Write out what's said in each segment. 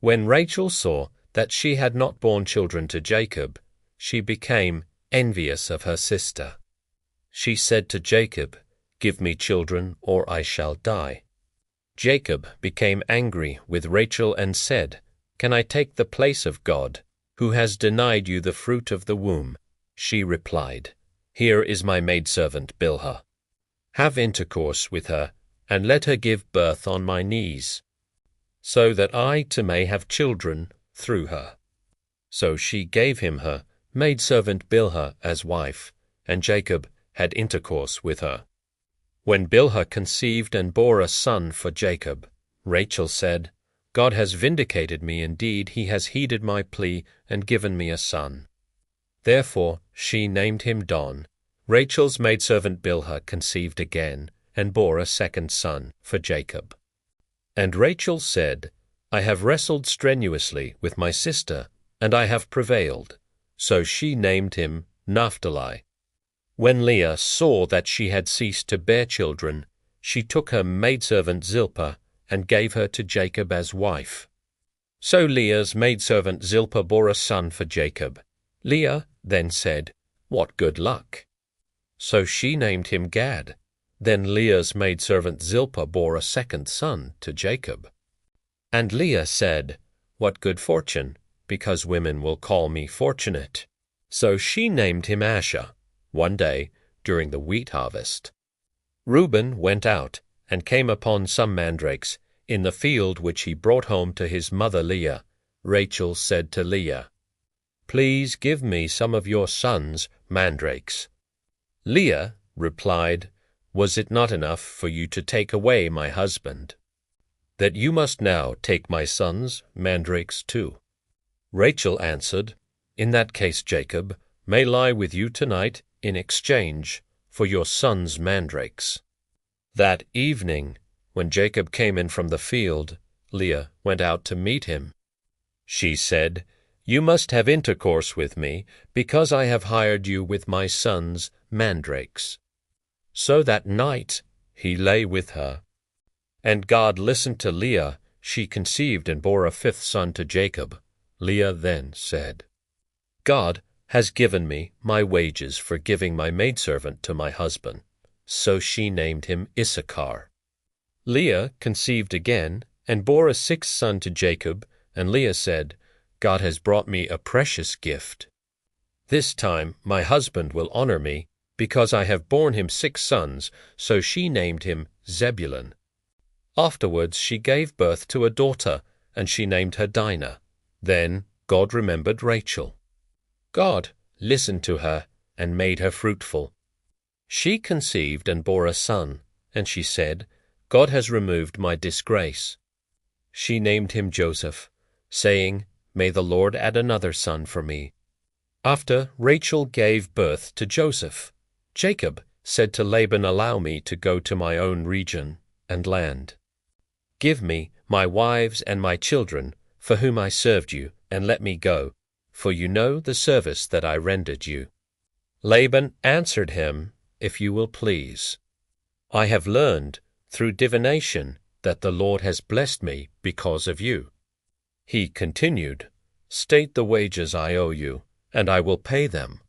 When Rachel saw that she had not borne children to Jacob, she became envious of her sister. She said to Jacob, "Give me children, or I shall die." Jacob became angry with Rachel and said, "Can I take the place of God, who has denied you the fruit of the womb?" She replied, "Here is my maidservant Bilhah. Have intercourse with her, and let her give birth on my knees, so that I too may have children through her." So she gave him her maidservant Bilhah as wife, and Jacob had intercourse with her. When Bilhah conceived and bore a son for Jacob, Rachel said, "God has vindicated me indeed, he has heeded my plea and given me a son." Therefore she named him Don. Rachel's maidservant Bilhah conceived again, and bore a second son for Jacob. And Rachel said, "I have wrestled strenuously with my sister, and I have prevailed." So she named him Naphtali. When Leah saw that she had ceased to bear children, she took her maidservant Zilpah and gave her to Jacob as wife. So Leah's maidservant Zilpah bore a son for Jacob. Leah then said, "What good luck!" So she named him Gad. Then Leah's maidservant Zilpah bore a second son to Jacob. And Leah said, "What good fortune, because women will call me fortunate." So she named him Asher. One day, during the wheat harvest, Reuben went out and came upon some mandrakes in the field which he brought home to his mother Leah. Rachel said to Leah, "Please give me some of your son's mandrakes." Leah replied, "Was it not enough for you to take away my husband, that you must now take my son's mandrakes too?" Rachel answered, "In that case Jacob may lie with you tonight in exchange for your son's mandrakes." That evening, when Jacob came in from the field, Leah went out to meet him. She said, "You must have intercourse with me, because I have hired you with my son's mandrakes." So that night he lay with her. And God listened to Leah. She conceived and bore a fifth son to Jacob. Leah then said, "God has given me my wages for giving my maidservant to my husband." So she named him Issachar. Leah conceived again and bore a sixth son to Jacob, and Leah said, "God has brought me a precious gift. This time my husband will honor me, because I have borne him 6 sons." So she named him Zebulun. Afterwards she gave birth to a daughter, and she named her Dinah. Then God remembered Rachel. God listened to her and made her fruitful. She conceived and bore a son, and she said, "God has removed my disgrace." She named him Joseph, saying, "May the Lord add another son for me." After Rachel gave birth to Joseph, Jacob said to Laban, "Allow me to go to my own region and land. Give me my wives and my children, for whom I served you, and let me go, for you know the service that I rendered you." Laban answered him, "If you will please. I have learned through divination that the Lord has blessed me because of you." He continued, "State the wages I owe you, and I will pay them."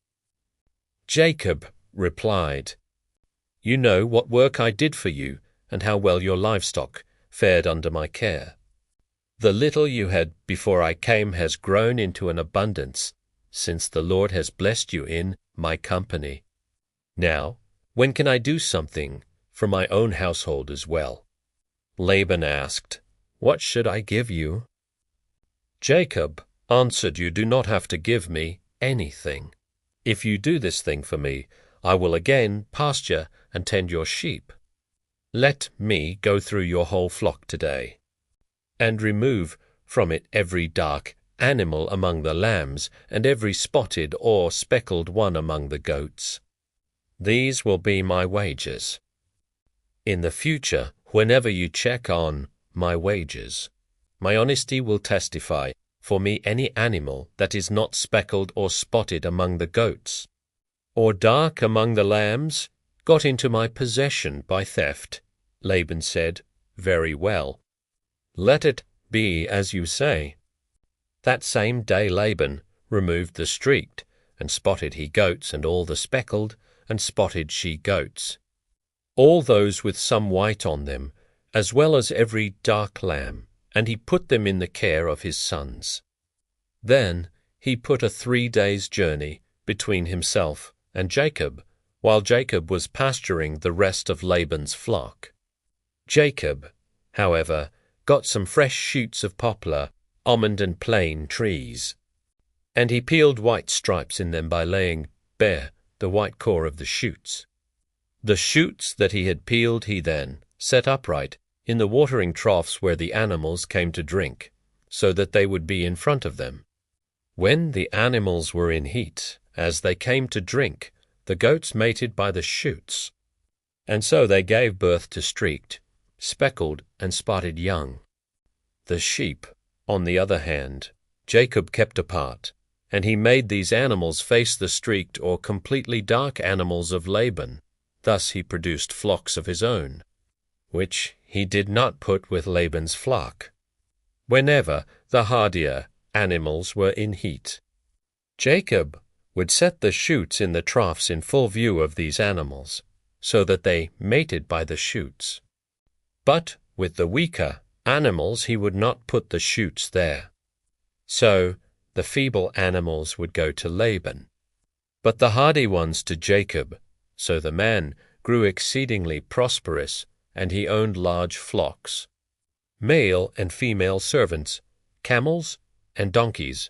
Jacob replied, "You know what work I did for you, and how well your livestock fared under my care. The little you had before I came has grown into an abundance, since the Lord has blessed you in my company. Now, when can I do something for my own household as well?" Laban asked, "What should I give you?" Jacob answered, "You do not have to give me anything. If you do this thing for me, I will again pasture and tend your sheep. Let me go through your whole flock today, and remove from it every dark animal among the lambs, and every spotted or speckled one among the goats. These will be my wages. In the future, whenever you check on my wages, my honesty will testify for me any animal that is not speckled or spotted among the goats, or dark among the lambs, got into my possession by theft." Laban said, "Very well. Let it be as you say. That same day Laban removed the streaked, and spotted he-goats, and all the speckled, and spotted she-goats, all those with some white on them, as well as every dark lamb, and he put them in the care of his sons. Then he put a 3 days' journey between himself and Jacob, while Jacob was pasturing the rest of Laban's flock. Jacob, however, got some fresh shoots of poplar, almond and plane trees, and he peeled white stripes in them by laying bare the white core of the shoots. The shoots that he had peeled he then set upright in the watering troughs where the animals came to drink, so that they would be in front of them. When the animals were in heat, as they came to drink, the goats mated by the shoots, and so they gave birth to streaked, speckled, and spotted young. The sheep, on the other hand, Jacob kept apart, and he made these animals face the streaked or completely dark animals of Laban. Thus he produced flocks of his own, which he did not put with Laban's flock, whenever the hardier animals were in heat. Jacob would set the shoots in the troughs in full view of these animals, so that they mated by the shoots. But with the weaker animals he would not put the shoots there. So the feeble animals would go to Laban, but the hardy ones to Jacob. So the man grew exceedingly prosperous, and he owned large flocks, male and female servants, camels and donkeys,